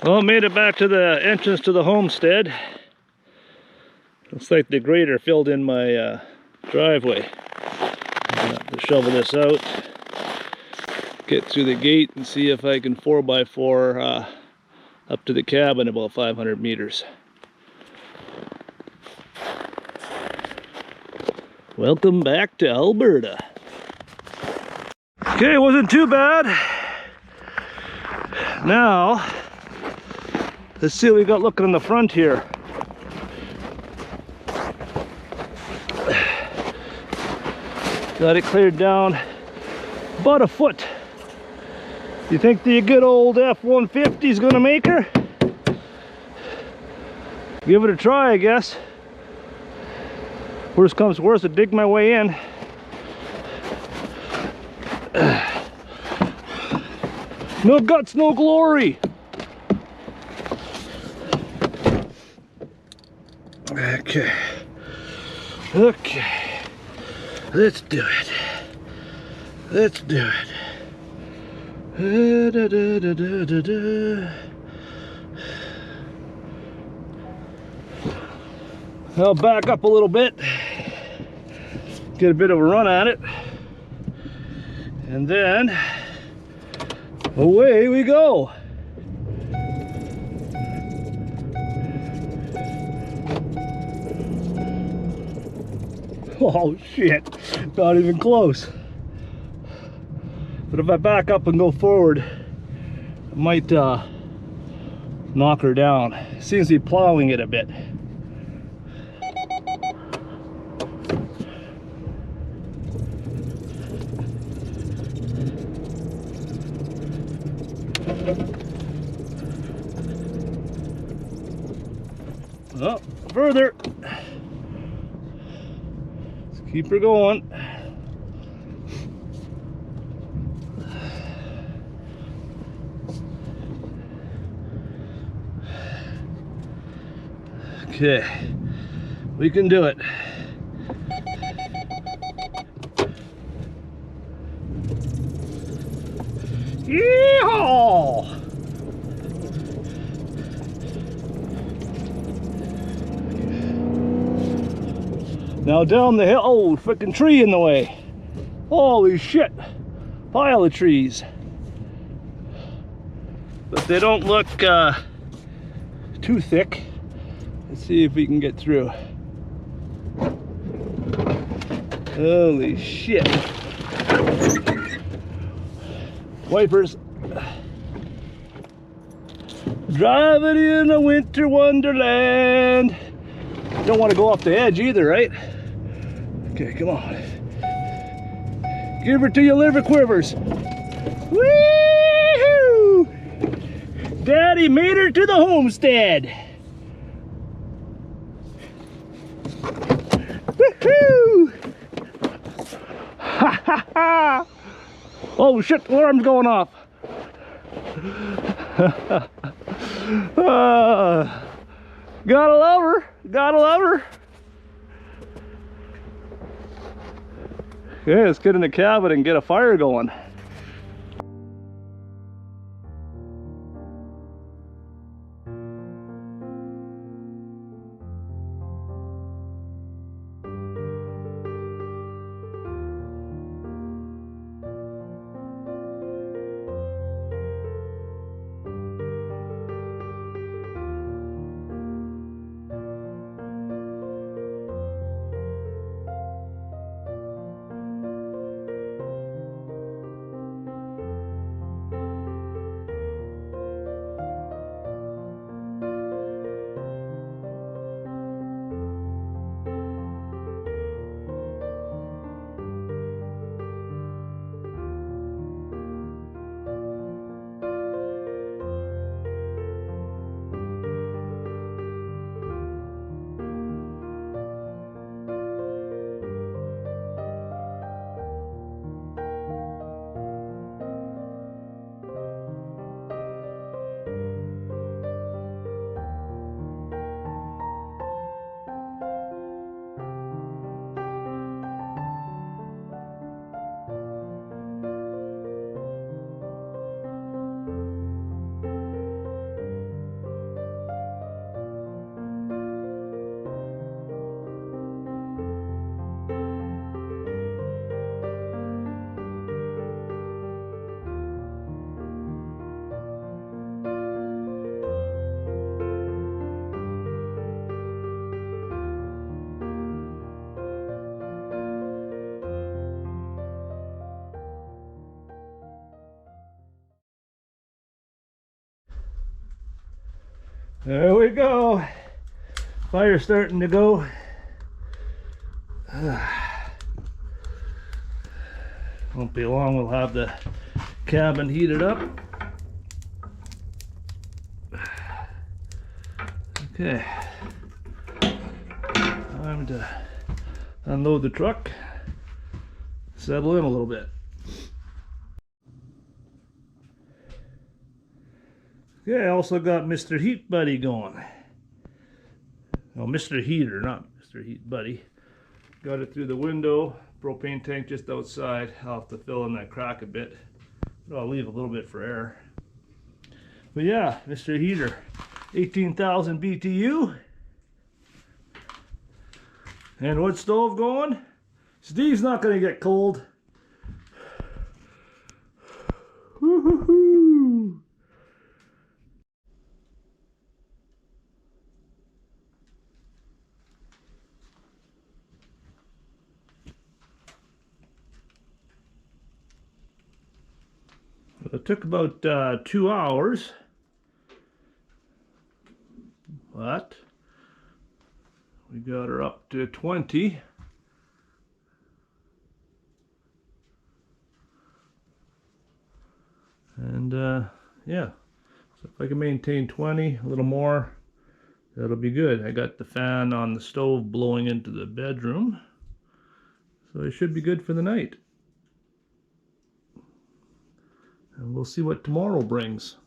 Well, made it back to the entrance to the homestead. Looks like the grader filled in my driveway. I'm gonna have to shovel this out, get through the gate, and see if I can 4x4 up to the cabin about 500 meters. Welcome back to Alberta. Okay, wasn't too bad. Now, let's see what we got looking in the front here. Got it cleared down about a foot. You think the good old F-150 is gonna make her? Give it a try, I guess. Worst comes to worst, I dig my way in. No guts, no glory. Okay. Let's do it. Let's do it. I'll back up a little bit, get a bit of a run at it, and then away we go. Oh shit, not even close. But if I back up and go forward, I might knock her down. Seems to be plowing it a bit. Oh, further. Let's keep her going. Okay, we can do it. Yeehaw! Now down the hill. Oh, freaking tree in the way. Holy shit. Pile of trees. But they don't look too thick. Let's see if we can get through. Holy shit. Wipers. Driving in a winter wonderland. Don't want to go off the edge either, right? Okay, come on. Give her to your liver quivers. Woo-hoo! Daddy made her to the homestead. Woohoo! Ha ha ha! Oh shit, alarm's going off. Gotta love her. Gotta love her. Okay, let's get in the cabin and get a fire going. There we go. Fire starting to go. Won't be long, we'll have the cabin heated up. Okay. Time to unload the truck. Settle in a little bit. Okay, I also got Mr. Heat Buddy going. Well, Mr. Heater, not Mr. Heat Buddy. Got it through the window. Propane tank just outside. I'll have to fill in that crack a bit. But I'll leave a little bit for air. But yeah, Mr. Heater. 18,000 BTU. And wood stove going. Steve's not going to get cold. Woo-hoo-hoo. It took about 2 hours, but we got her up to 20. And yeah, so if I can maintain 20, a little more, that'll be good. I got the fan on the stove blowing into the bedroom, so it should be good for the night. And we'll see what tomorrow brings.